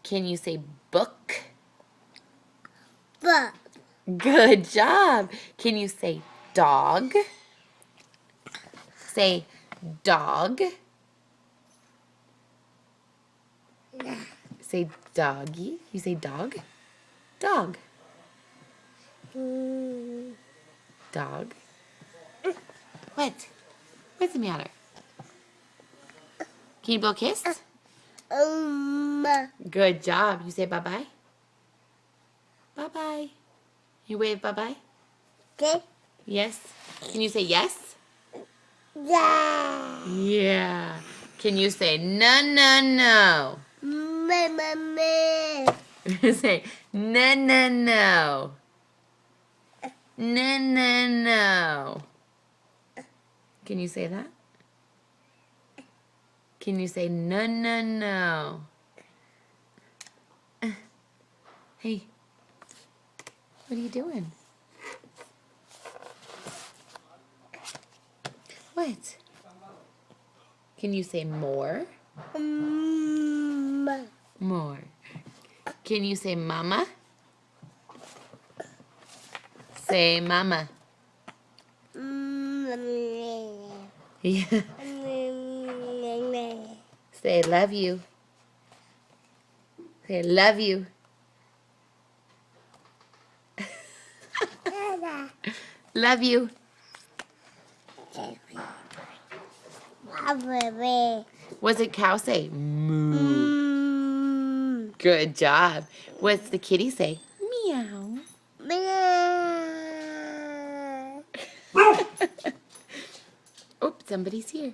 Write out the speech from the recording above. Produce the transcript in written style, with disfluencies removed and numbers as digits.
Can you say book? Book. Good job. Can you say dog? Say dog. Say doggy. You say dog? Dog. Dog. What? What's the matter? Can you blow a kiss? Good job. You say bye-bye? Bye-bye. You wave bye-bye? Okay. Yes. Can you say yes? Yeah. Yeah. Can you say no, no, no? Say no, no, no. No, no, no. Can you say that? Can you say no, no, no? Hey, what are you doing? What? Can you say more? More. Can you say mama? Say mama. Yeah. Say love you. Say love you. Love you. What's a cow say? Moo. Good job. What's the kitty say? Meow. Oops, somebody's here.